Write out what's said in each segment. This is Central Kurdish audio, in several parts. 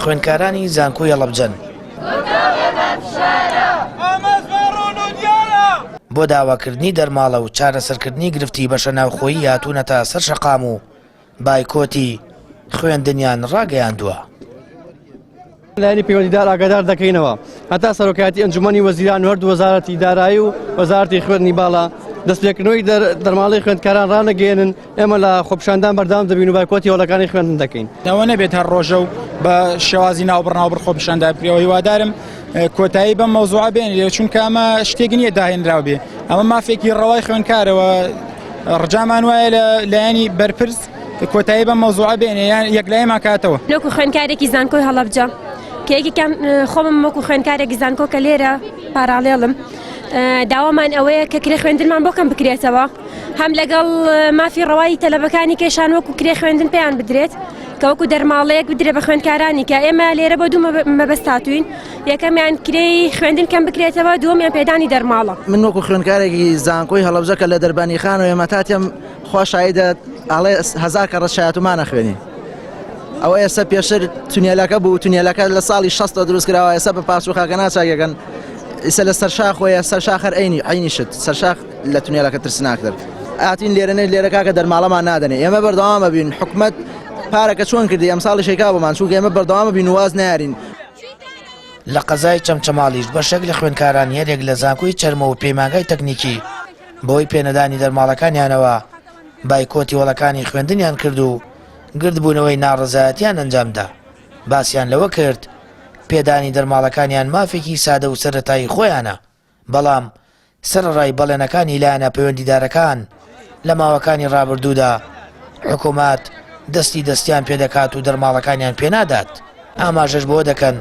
خوێندکارانی زانکۆی هەڵەبجەن بۆ داواکردنی دەرماڵە و چارەسەرکردنی گرفتی بەشە ناوخۆیی هاتوونەتە سەر شەقام و بایکۆتی خوێندنیان ڕاگەیاندووە. لایەنی پەیوەندیدار ئاگادار دەکەینەوە هەتا سەرۆکایەتی ئەنجومەنی وەزیران و هەردوو وەزارەتی دارایی و وەزارەتی خوێندنی باڵا دەستپێکردنەوەی دەرماڵەی خوێندکاران ڕانەگەێنن ئێمە لە خۆپیشاندان بەردەوام دەبین و بایکۆتی هەوڵەکانی خوێندن دەکەین. ئەوە نەبێت هەر ڕۆژە و بە شێوازی ناوبڕناوبڕ خۆپیشاندان بکرێەوە. هیوادارم کۆتایی بەم مەوزوعە بێنێت چونکە ئەمە شتێک نییە داهێنراو بێ، ئەمە مافێکی ڕەوای خوێندکارەوە. ڕجامان وایە لە لایەنی بەرپرس کۆتایی بەم مەوزوعە بێنێ یان یەکلایەمان کاتەوە. لۆکو خوێندکارێکی زانکۆی هەڵەبجە کێکێکیان خۆمم وەکو خوێندکارێکی زانکۆ کە لێرە پاراڵێڵم داوامان ئەوەیە کە کرێ خوێندنمان بۆ کەم بکرێتەوە، هەم لەگەڵ مافی ڕەوایی تەلەبەکانی کێشان وەکو کرێ خوێندن پێیان بدرێت کە وەکو دەرماڵەیەک بدرێت بە خوێندکارانی کە ئێمە لێرە بۆ دوو مەبەست هاتووین. یەکەمیان کرێی خوێندن کەم بکرێتەوە، دووەمیان پێدانی دەرماڵە. من وەکو خوێندکارێکی زانکۆی هەڵەبجە کە لە دەربانی خان و ئێمە تاتێم خۆشایدە ئاڵێ هەزار کە ڕەشایەتمانە خوێنی. ئەوە ئێستا پێشتر تونێلەکە بوو، تونێلەکە لە ساڵی 60 دروست کراوە، ئێستا بە پاسوخاکە ناچاکەکەن ئێستا لە سەرشاخ وە سەرشاخەر عینی شت سەرشاخ لە تونێلەکە ترسناکتر ئاتین لێرەنە لێرەکە کە دەرماڵەمان نادەنێ. ئێمە بەردەوامە بین حکومەت پارەکە چۆن کردی ئەم ساڵی شێکا بۆمان چونکە ئێمە بەردەوامە بین واز نارین. لە قەزای چەمچەماڵیش بەشێک لە خوێندکاران هەرێک لە زانکۆی چەرمە و پەیمانگای تەکنیکی بۆی پێنەدانی دەرماڵەکانیانەوە بایکۆتی وەڵەکانی خوێندنیان کرد و گردبوونەوەی ناڕزایەتیان ئەنجامدا. باسییان لەوە کرد پێدانی دەرماڵەکانیان مافێکی سادە و سەرەتایی خۆیانە، بەڵام سەرڕای بەڵێنەکانی لایەنە پەیوەندیدارەکان لە ماوەکانی ڕابردوودا حکوومەت دەستیان پێدەکات و دەرماڵەکانیان پێنادات. ئاماژەش بۆ دەکەن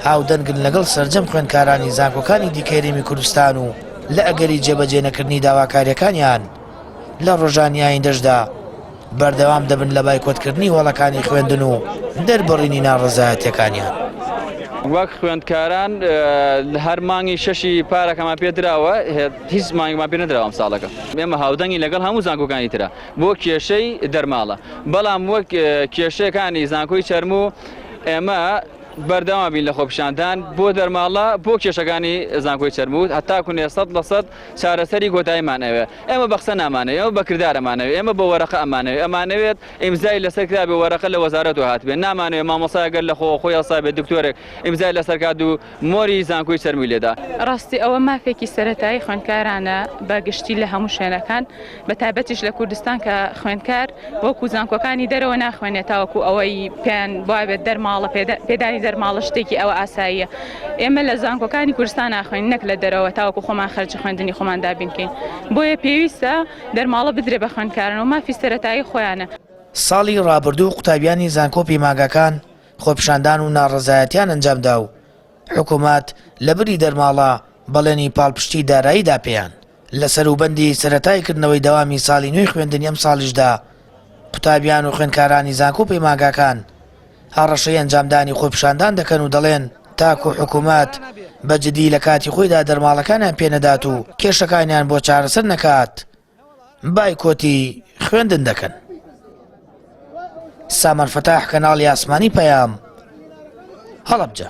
هاودەنگن لەگەڵ سەرجەم خوێندکارانی زانکۆکانی دیکەیرێمی کوردستان و لە ئەگەری جێبەجێ نەکردنی داواکاریەکانیان لە ڕۆژانی ئایندەشدا بەردەوام دەبن لە بایکۆتکردنی وەڵەکانی خوێندن و دەربڕینی ناڕزایەتیەکانیان. وەک خوێندکاران هەر مانگی شەشی پارەکەمان پێدراوە، هیچ مانگمان پێ نەدراوە ئەم ساڵەکە. ئێمە هاودەنگی لەگەڵ هەموو زانکۆکانی ترە بۆ کێشەی دەرماڵە، بەڵام وەک کێشەکانی زانکۆی چەرموو ئێمە بەردەوام بین لە خۆپیشاندان بۆ دەرماڵە بۆ کێشەکانی زانکۆی چەرموو هەتاکو 100% چارەسەری کۆتاییمان ئەوێ. ئێمە بە قسە نامانەوێت، ئێمە بە کردارەمانەوێت، ئێمە بە وەرەقە ئەمانەوێت ئیمزای لەسەر کتابی وەرەقە لە وەزارەت و هاتبێت. نامانەوێت مامۆستا گەر لە خۆی هەڵسا بێت دکتۆرێک ئیمزای لەسەر کات و مۆری زانکۆی چەرمووی لێدا. ڕاستی ئەوە مافێکی سەرەتایی خوێندکارانە بە گشتی لە هەموو شوێنەکان، بە تایبەتیش لە کوردستان کە خوێندکار وەکو زانکۆکانی دەرەوە ناخوێنێت تاوەکو ئەوەی پێیان وابێت دەرماڵە پێدانی دەرماڵە شتێکی ئەوە ئاساییە. ئێمە لە زانکۆکانی کوردستان ناخوێن نەک لە دەرەوە تاوەکو خۆمان خەرجی خوێندنی خۆمان دابینکەین. بۆیە پێویستە دەرماڵە بدرێ بە خوێندکارن و مافی سەرەتایی خۆیانە. ساڵی ڕابردوو قوتابیانی زانکۆ پەیمانگەکان خۆپیشاندان و ناڕزایەتیان ئەنجامدا و حکوومەت لە بری دەرماڵە بەڵێنی پاڵپشتی داراییدا پێیان لە سەروبەندی سەرەتایکردنەوەی داوامی ساڵی نوێی خوێندنی ئەم ساڵیشدا قوتابیان و خوێندکارانی زانکۆ پەیمانگەکان هەڕەشەی ئەنجامدانی خۆپیشاندان دەکەن و دەڵێن تاکو حکوومەت بەجددی لە کاتی خۆیدا دەرماڵەکانیان پێنەدات و کێشەکانیان بۆ چارەسەر نەکات بایکۆتی خوێندن دەکەن. سامان فەتاح کەناڵی ئاسمانی پەیام هەڵەبجە.